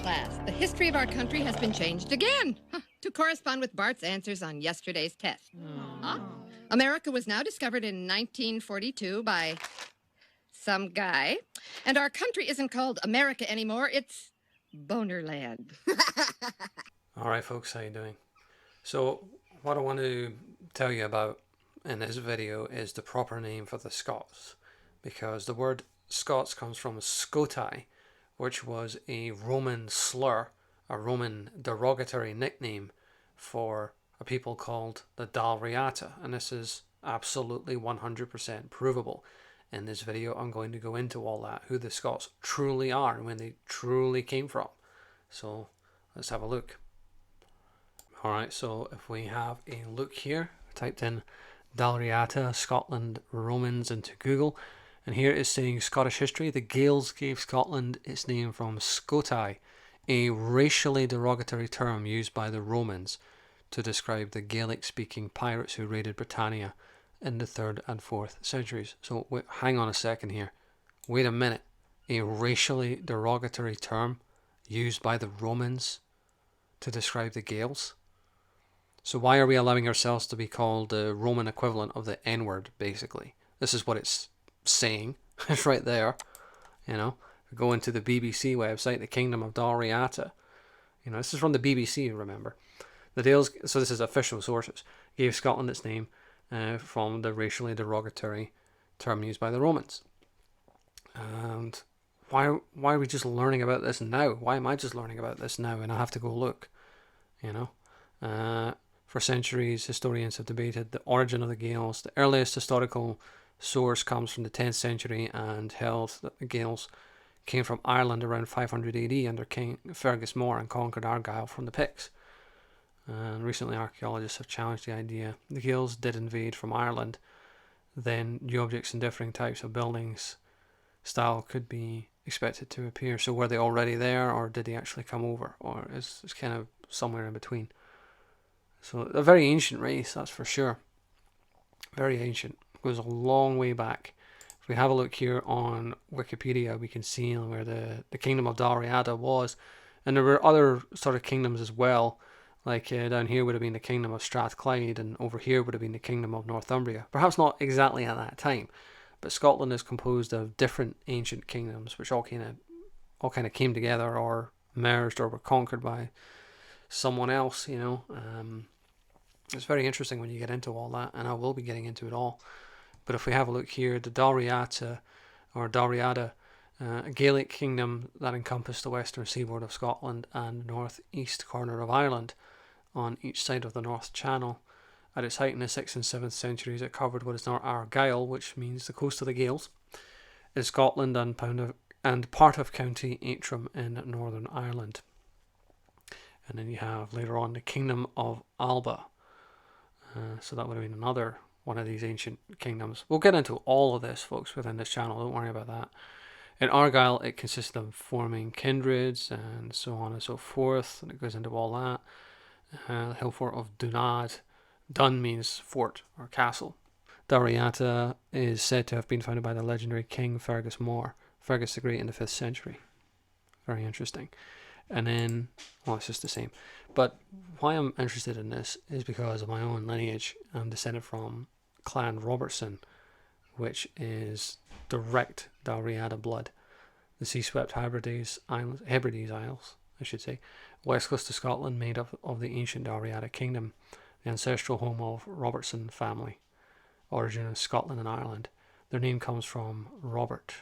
class. The history of our country has been changed again to correspond with Bart's answers on yesterday's test. America was now discovered in 1942 by some guy, and our country isn't called America anymore. It's Bonerland. All right, folks, how you doing? So, what I want to tell you about in this video is the proper name for the Scots, because the word Scots comes from Scoti, which was a Roman slur, a Roman derogatory nickname for a people called the Dal Riata, and this is absolutely 100% provable. In this video, I'm going to go into all that, who the Scots truly are and when they truly came from. So, let's have a look. Alright, so if we have a look here, typed in Dal Riata, Scotland, Romans into Google, and here it's saying Scottish history. The Gaels gave Scotland its name from Scoti, a racially derogatory term used by the Romans to describe the Gaelic-speaking pirates who raided Britannia in the 3rd and 4th centuries. So wait, hang on a second here. Wait a minute. A racially derogatory term used by the Romans to describe the Gaels? So why are we allowing ourselves to be called the Roman equivalent of the N-word, basically? This is what it's saying. It's right there. You know, go into the BBC website, the Kingdom of Dal Riata. You know, this is from the BBC, remember. The Dales, so this is official sources, gave Scotland its name from the racially derogatory term used by the Romans. And why are we just learning about this now? Why am I just learning about this now and I have to go look? You know? For centuries, historians have debated the origin of the Gaels. The earliest historical source comes from the 10th century and held that the Gaels came from Ireland around 500 AD under King Fergus More and conquered Argyll from the Picts. And recently archaeologists have challenged the idea. The Gaels did invade from Ireland. Then new objects and differing types of buildings style could be expected to appear. So were they already there, or did they actually come over? Or is it's kind of somewhere in between? So a very ancient race, that's for sure. Very ancient. It goes a long way back. If we have a look here on Wikipedia, we can see where the Kingdom of Dal Riata was. And there were other sort of kingdoms as well. Like down here would have been the Kingdom of Strathclyde, and over here would have been the Kingdom of Northumbria. Perhaps not exactly at that time, but Scotland is composed of different ancient kingdoms, which all kind of came together or merged or were conquered by someone else. You know, it's very interesting when you get into all that, and I will be getting into it all. But if we have a look here, the Dal Riata, or Dal Riata, a Gaelic kingdom that encompassed the western seaboard of Scotland and northeast corner of Ireland on each side of the North Channel. At its height in the 6th and 7th centuries, it covered what is now Argyll, which means the coast of the Gaels, in Scotland and part of County Antrim in Northern Ireland. And then you have later on the Kingdom of Alba. So that would have been another one of these ancient kingdoms. We'll get into all of this, folks, within this channel. Don't worry about that. In Argyll, it consisted of forming kindreds and so on and so forth. And it goes into all that. The hill fort of Donnachaidh. Dun means fort or castle. Dal Riata is said to have been founded by the legendary King Fergus More, Fergus the Great, in the 5th century. Very interesting. And then, well, it's just the same. But why I'm interested in this is because of my own lineage. I'm descended from Clan Robertson, which is direct Dal Riata blood. The sea-swept Hebrides Isles, I should say, west coast of Scotland, made up of the ancient Dal Riata kingdom, the ancestral home of Robertson family, origin of Scotland and Ireland. Their name comes from Robert,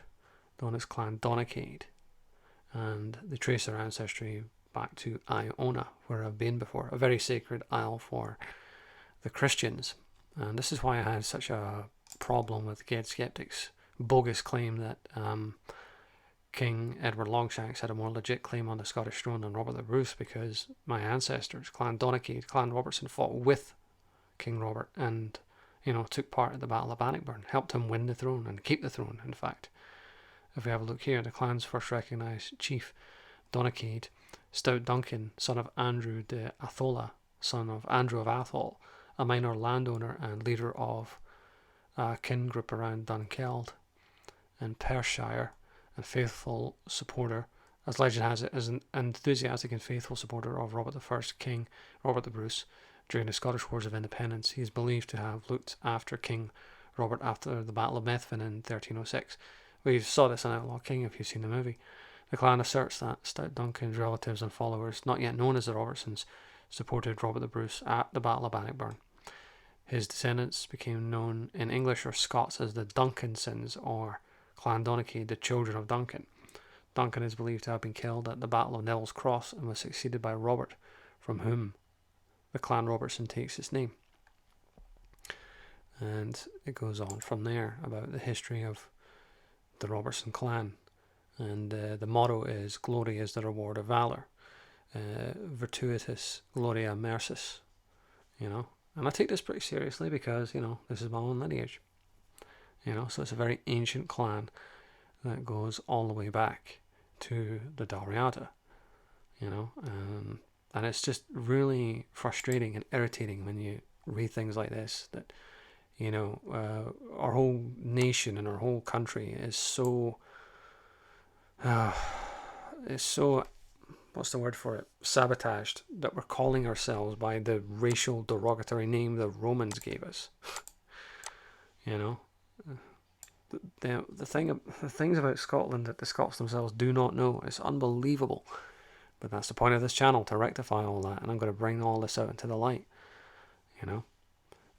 known as Clan Donnachaidh, and they trace their ancestry back to Iona, where I've been before, a very sacred isle for the Christians. And this is why I had such a problem with Ged Skeptic's bogus claim that King Edward Longshanks had a more legit claim on the Scottish throne than Robert the Bruce, because my ancestors, Clan Donnachaidh, Clan Robertson, fought with King Robert and, you know, took part at the Battle of Bannockburn, helped him win the throne and keep the throne, in fact. If we have a look here, the clan's first recognised chief, Donnachaidh, Stout Duncan, son of Andrew de Athola, son of Andrew of Athol, a minor landowner and leader of a kin group around Dunkeld in Perthshire, and faithful supporter as legend has it, as an enthusiastic and faithful supporter of Robert I, King Robert the Bruce, during the Scottish Wars of Independence. He is believed to have looked after King Robert after the Battle of Methven in 1306. We saw this in Outlaw King if you've seen the movie. The clan asserts that Stout Duncan's relatives and followers, not yet known as the Robertsons, supported Robert the Bruce at the Battle of Bannockburn. His descendants became known in English or Scots as the Duncansons, or Clan Donnachaidh, the children of Duncan. Duncan is believed to have been killed at the Battle of Neville's Cross and was succeeded by Robert, from whom the Clan Robertson takes its name. And it goes on from there about the history of the Robertson clan. And the motto is, "Glory is the reward of valour. Virtuitas gloria mercis." You know, and I take this pretty seriously because, you know, this is my own lineage. You know, so it's a very ancient clan that goes all the way back to the Dal Riata. You know, and it's just really frustrating and irritating when you read things like this, that, you know, our whole nation and our whole country is so what's the word for it, sabotaged, that we're calling ourselves by the racial derogatory name the Romans gave us. You know, the things about Scotland that the Scots themselves do not know, it's unbelievable. But that's the point of this channel, to rectify all that, and I'm going to bring all this out into the light. You know,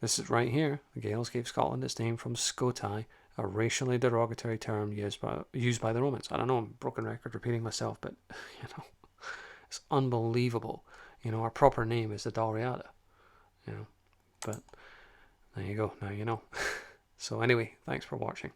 this is right here. The Gaels gave Scotland its name from Scotai, a racially derogatory term used by the Romans. I don't know, I'm a broken record repeating myself, but, you know, it's unbelievable. You know, our proper name is the Dal Riata. You know, but there you go. Now you know. So anyway, thanks for watching.